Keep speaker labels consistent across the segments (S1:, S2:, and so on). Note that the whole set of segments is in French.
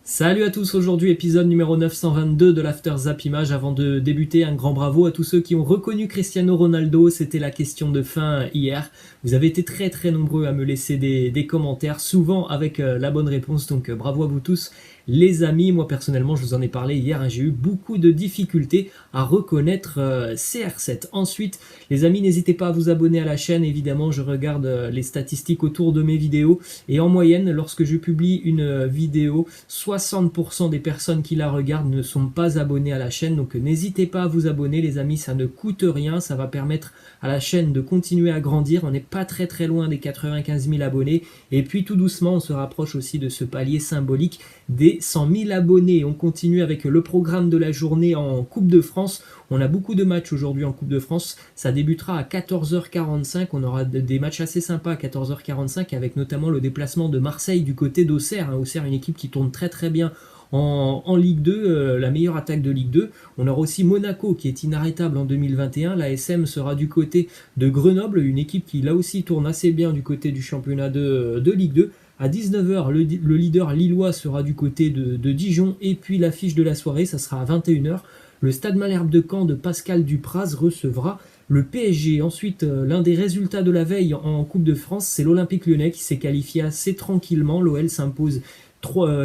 S1: Salut à tous, aujourd'hui épisode numéro 922 de l'After Zap Image. Avant de débuter, un grand bravo à tous ceux qui ont reconnu Cristiano Ronaldo, c'était la question de fin hier. Vous avez été très nombreux à me laisser des commentaires, souvent avec la bonne réponse, donc bravo à vous tous les amis. Moi personnellement je vous en ai parlé hier, j'ai eu beaucoup de difficultés à reconnaître CR7. Ensuite les amis, n'hésitez pas à vous abonner à la chaîne, évidemment je regarde les statistiques autour de mes vidéos et en moyenne lorsque je publie une vidéo, 60% des personnes qui la regardent ne sont pas abonnées à la chaîne, donc n'hésitez pas à vous abonner les amis, ça ne coûte rien, ça va permettre à la chaîne de continuer à grandir. On n'est pas très loin des 95 000 abonnés et puis tout doucement on se rapproche aussi de ce palier symbolique des 100 000 abonnés. On continue avec le programme de la journée en Coupe de France. On a beaucoup de matchs aujourd'hui en Coupe de France. Ça débutera à 14h45. On aura des matchs assez sympas à 14h45 avec notamment le déplacement de Marseille du côté d'Auxerre. Auxerre, une équipe qui tourne très bien en Ligue 2, la meilleure attaque de Ligue 2. On aura aussi Monaco qui est inarrêtable en 2021. La SM sera du côté de Grenoble, une équipe qui là aussi tourne assez bien du côté du championnat de Ligue 2. À 19h, le leader lillois sera du côté de Dijon. Et puis l'affiche de la soirée, ça sera à 21h. Le Stade Malherbe de Caen de Pascal Dupraz recevra le PSG. Ensuite, l'un des résultats de la veille en Coupe de France, c'est l'Olympique Lyonnais qui s'est qualifié assez tranquillement. L'OL s'impose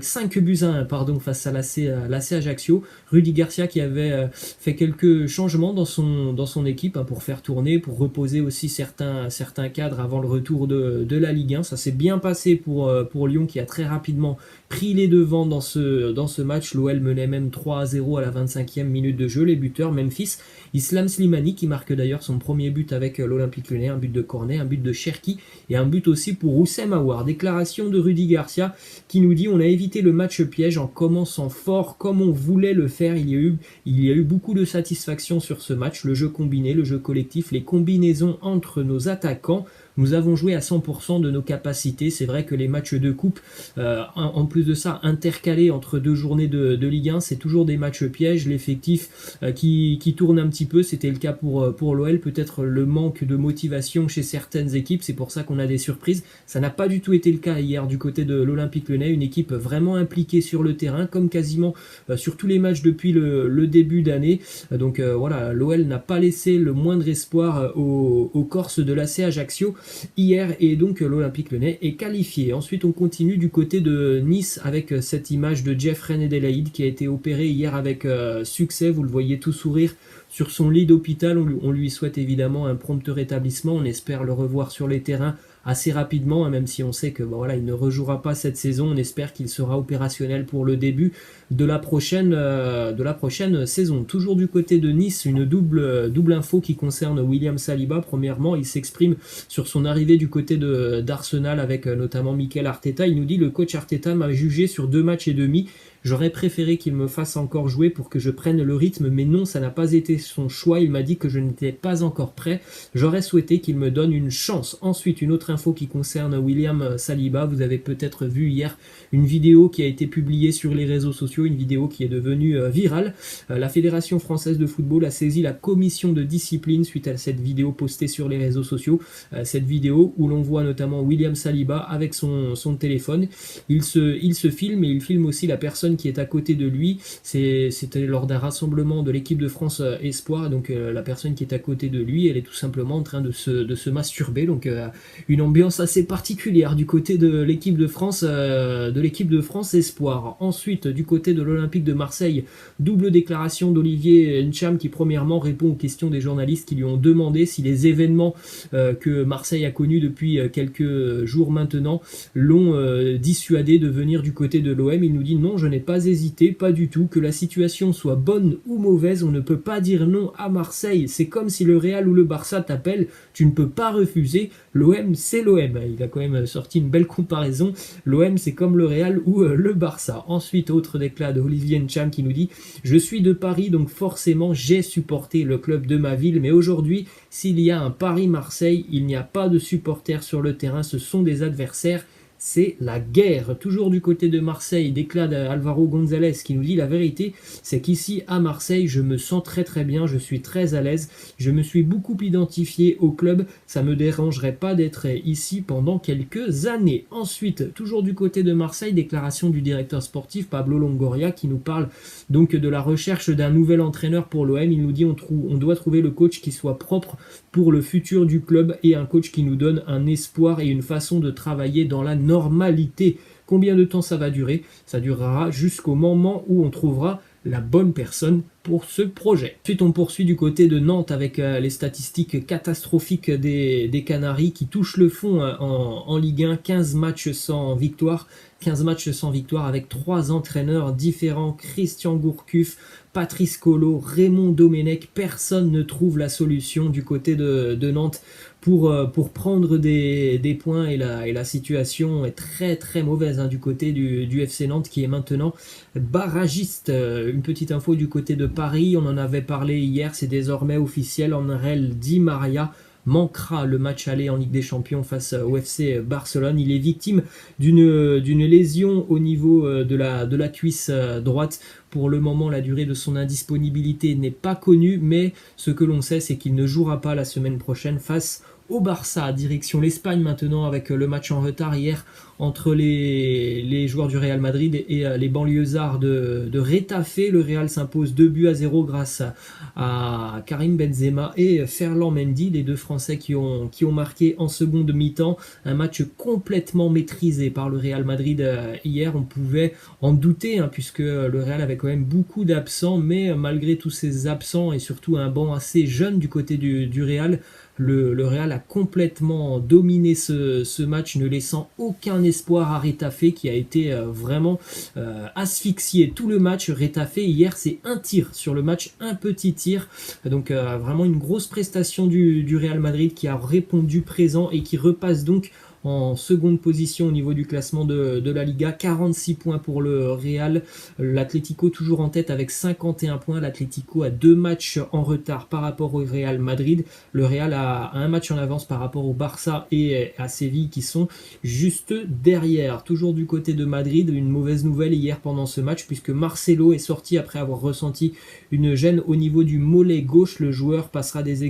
S1: 5 buts à 1 face à l'AC Ajaccio. Rudy Garcia qui avait fait quelques changements dans son équipe pour faire tourner, pour reposer aussi certains cadres avant le retour de la Ligue 1. Ça s'est bien passé pour Lyon qui a très rapidement pris les devants dans ce match. L'OL menait même 3-0 à la 25e minute de jeu. Les buteurs, Memphis, Islam Slimani qui marque d'ailleurs son premier but avec l'Olympique Lyonnais, un but de Cornet, un but de Cherki et un but aussi pour Oussem Aouar. Déclaration de Rudy Garcia qui nous dit: on a évité le match piège en commençant fort comme on voulait le faire. Il y a eu beaucoup de satisfaction sur ce match, le jeu combiné, le jeu collectif, les combinaisons entre nos attaquants. Nous avons joué à 100% de nos capacités. C'est vrai que les matchs de coupe, en plus de ça, intercalés entre deux journées de Ligue 1, c'est toujours des matchs pièges. L'effectif qui tourne un petit peu, c'était le cas pour l'OL. Peut-être le manque de motivation chez certaines équipes, c'est pour ça qu'on a des surprises. Ça n'a pas du tout été le cas hier du côté de l'Olympique Lyonnais. Une équipe vraiment impliquée sur le terrain, comme quasiment sur tous les matchs depuis le début d'année. Donc voilà, l'OL n'a pas laissé le moindre espoir aux Corses de l'AC Ajaccio hier, et donc l'Olympique Lyonnais est qualifié. Ensuite on continue du côté de Nice avec cette image de Jeff René-Delaïd qui a été opéré hier avec succès. Vous le voyez tout sourire sur son lit d'hôpital. On lui souhaite évidemment un prompt rétablissement. On espère le revoir sur les terrains assez rapidement, même si on sait que il ne rejouera pas cette saison. On espère qu'il sera opérationnel pour le début de la prochaine saison. Toujours du côté de Nice, une double info qui concerne William Saliba. Premièrement, il s'exprime sur son arrivée du côté d'Arsenal avec notamment Mikel Arteta. Il nous dit: le coach Arteta m'a jugé sur 2 matchs et demi. J'aurais préféré qu'il me fasse encore jouer pour que je prenne le rythme, mais non, ça n'a pas été son choix. Il m'a dit que je n'étais pas encore prêt. J'aurais souhaité qu'il me donne une chance. Ensuite, une autre info qui concerne William Saliba. Vous avez peut-être vu hier une vidéo qui a été publiée sur les réseaux sociaux, une vidéo qui est devenue virale. La Fédération française de football a saisi la commission de discipline suite à cette vidéo postée sur les réseaux sociaux. Cette vidéo où l'on voit notamment William Saliba avec son téléphone. Il se filme et il filme aussi la personne qui est à côté de lui. C'était lors d'un rassemblement de l'équipe de France Espoir. Donc la personne qui est à côté de lui, elle est tout simplement en train de se masturber. Donc une ambiance assez particulière du côté de l'équipe de France Espoir. Ensuite, du côté de l'Olympique de Marseille, double déclaration d'Olivier Ncham qui premièrement répond aux questions des journalistes qui lui ont demandé si les événements que Marseille a connus depuis quelques jours maintenant l'ont dissuadé de venir du côté de l'OM. Il nous dit: non, je n'ai pas hésité, pas du tout, que la situation soit bonne ou mauvaise, on ne peut pas dire non à Marseille. C'est comme si le Real ou le Barça t'appellent, tu ne peux pas refuser. L'OM, c'est l'OM. Il a quand même sorti une belle comparaison. L'OM, c'est comme le Real ou le Barça. Ensuite, autre déclat de Olivier Ncham qui nous dit: je suis de Paris, donc forcément j'ai supporté le club de ma ville, mais aujourd'hui, s'il y a un Paris-Marseille, il n'y a pas de supporters sur le terrain, ce sont des adversaires. c'est la guerre. Toujours du côté de Marseille, déclare Alvaro González qui nous dit la vérité, c'est qu'ici à Marseille, je me sens très très bien, je suis très à l'aise, je me suis beaucoup identifié au club, ça me dérangerait pas d'être ici pendant quelques années. Ensuite, toujours du côté de Marseille, déclaration du directeur sportif Pablo Longoria qui nous parle donc de la recherche d'un nouvel entraîneur pour l'OM. Il nous dit on doit trouver le coach qui soit propre pour le futur du club et un coach qui nous donne un espoir et une façon de travailler dans la normalité. Combien de temps ça va durer? Ça durera jusqu'au moment où on trouvera la bonne personne pour ce projet. Ensuite, on poursuit du côté de Nantes avec les statistiques catastrophiques des Canaries qui touchent le fond en Ligue 1. 15 matchs sans victoire. 15 matchs sans victoire avec 3 entraîneurs différents. Christian Gourcuff, Patrice Colo, Raymond Domenech. Personne ne trouve la solution du côté de Nantes pour prendre des points et la situation est très très mauvaise du côté du FC Nantes qui est maintenant barragiste. Une petite info du côté de Paris, on en avait parlé hier, c'est désormais officiel, Angel Di Maria manquera le match aller en Ligue des Champions face au FC Barcelone. Il est victime d'une lésion au niveau de la cuisse droite. Pour le moment, la durée de son indisponibilité n'est pas connue, mais ce que l'on sait, c'est qu'il ne jouera pas la semaine prochaine face au Barça. Direction l'Espagne maintenant avec le match en retard hier entre les joueurs du Real Madrid et les banlieusards de Retafe. Le Real s'impose 2-0 grâce à Karim Benzema et Ferland Mendy, les deux Français qui ont marqué en seconde mi-temps. Un match complètement maîtrisé par le Real Madrid hier. On pouvait en douter puisque le Real avait quand même beaucoup d'absents, mais malgré tous ces absents et surtout un banc assez jeune du côté du Real, le Real a complètement dominé ce match, ne laissant aucun espoir à Retafe qui a été vraiment asphyxié tout le match. Retafe hier c'est un tir sur le match, un petit tir, donc vraiment une grosse prestation du Real Madrid qui a répondu présent et qui repasse donc en seconde position au niveau du classement de la Liga. 46 points pour le Real. L'Atlético toujours en tête avec 51 points. L'Atlético a 2 matchs en retard par rapport au Real Madrid. Le Real a un match en avance par rapport au Barça et à Séville qui sont juste derrière. Toujours du côté de Madrid, une mauvaise nouvelle hier pendant ce match puisque Marcelo est sorti après avoir ressenti une gêne au niveau du mollet gauche. Le joueur passera des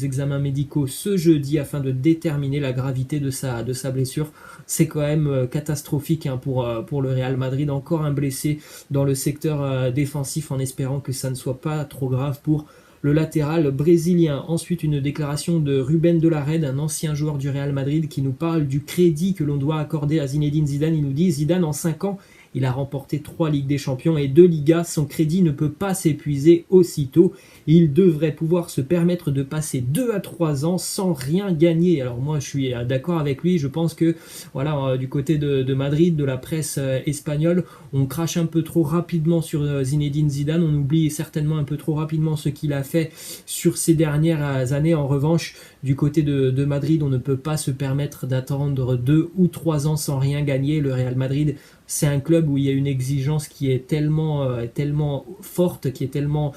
S1: examens médicaux ce jeudi afin de déterminer la gravité de sa blessure. C'est quand même catastrophique pour le Real Madrid. Encore un blessé dans le secteur défensif en espérant que ça ne soit pas trop grave pour le latéral brésilien. Ensuite, une déclaration de Ruben de la Red, un ancien joueur du Real Madrid qui nous parle du crédit que l'on doit accorder à Zinedine Zidane. Il nous dit: Zidane en 5 ans, il a remporté 3 Ligues des Champions et 2 Ligas. Son crédit ne peut pas s'épuiser aussitôt. Il devrait pouvoir se permettre de passer 2 à 3 ans sans rien gagner. Alors moi, je suis d'accord avec lui. Je pense que voilà, du côté de Madrid, de la presse espagnole, on crache un peu trop rapidement sur Zinedine Zidane. On oublie certainement un peu trop rapidement ce qu'il a fait sur ces dernières années. En revanche, du côté de Madrid, on ne peut pas se permettre d'attendre 2 ou 3 ans sans rien gagner. Le Real Madrid, c'est un club où il y a une exigence qui est tellement forte, qui est tellement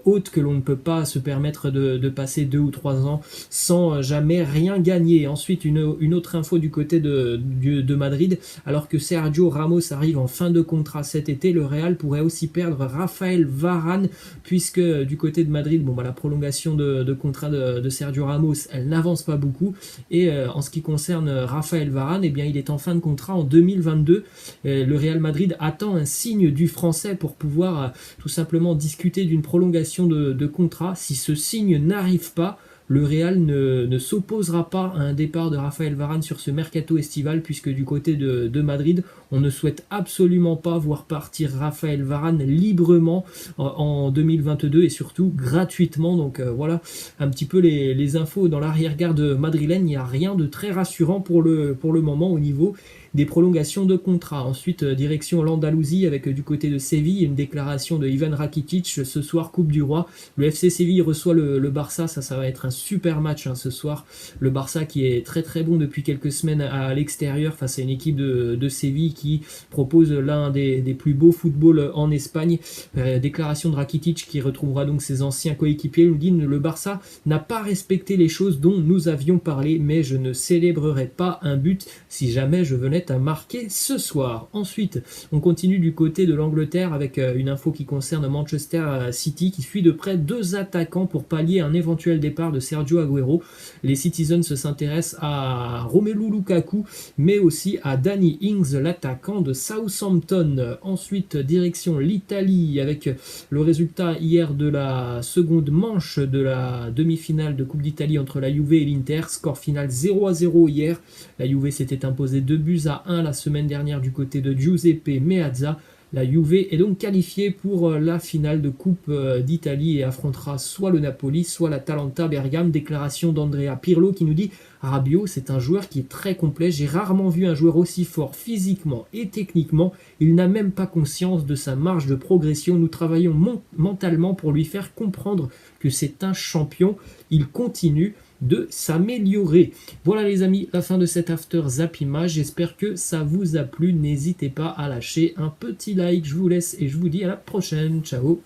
S1: haute que l'on ne peut pas se permettre de passer 2 ou 3 ans sans jamais rien gagner. Ensuite, une autre info du côté de Madrid, alors que Sergio Ramos arrive en fin de contrat cet été, le Real pourrait aussi perdre Raphaël Varane, puisque du côté de Madrid, la prolongation de contrat de Sergio Ramos, elle n'avance pas beaucoup. Et en ce qui concerne Raphaël Varane, eh bien, il est en fin de contrat en 2022. Le Real Madrid attend un signe du français pour pouvoir tout simplement discuter d'une prolongation de contrat. Si ce signe n'arrive pas, le Real ne s'opposera pas à un départ de Raphaël Varane sur ce mercato estival, puisque du côté de Madrid, on ne souhaite absolument pas voir partir Raphaël Varane librement en 2022 et surtout gratuitement. Donc voilà un petit peu les infos dans l'arrière-garde madrilène. Il n'y a rien de très rassurant pour le moment au niveau des prolongations de contrat. Ensuite, direction l'Andalousie avec du côté de Séville, une déclaration de Ivan Rakitic ce soir, Coupe du Roi. Le FC Séville reçoit le Barça, ça va être un super match ce soir. Le Barça qui est très très bon depuis quelques semaines à l'extérieur face à une équipe de Séville qui propose l'un des plus beaux footballs en Espagne. Déclaration de Rakitic qui retrouvera donc ses anciens coéquipiers. Il nous dit: le Barça n'a pas respecté les choses dont nous avions parlé, mais je ne célébrerai pas un but si jamais je venais Barnett a marqué ce soir. Ensuite, on continue du côté de l'Angleterre avec une info qui concerne Manchester City qui suit de près 2 attaquants pour pallier un éventuel départ de Sergio Agüero. Les Citizens s'intéressent à Romelu Lukaku mais aussi à Danny Ings, l'attaquant de Southampton. Ensuite, direction l'Italie avec le résultat hier de la seconde manche de la demi-finale de Coupe d'Italie entre la Juve et l'Inter. Score final 0-0 hier. La Juve s'était imposée 2-1 la semaine dernière du côté de Giuseppe Meazza. La Juve est donc qualifiée pour la finale de Coupe d'Italie et affrontera soit le Napoli, soit l'Atalanta Bergame. Déclaration d'Andrea Pirlo qui nous dit « Rabiot, c'est un joueur qui est très complet. J'ai rarement vu un joueur aussi fort physiquement et techniquement. Il n'a même pas conscience de sa marge de progression. Nous travaillons mentalement pour lui faire comprendre que c'est un champion. Il continue de s'améliorer. » Voilà les amis, la fin de cet After Zap Image. J'espère que ça vous a plu. N'hésitez pas à lâcher un petit like. Je vous laisse et je vous dis à la prochaine. Ciao.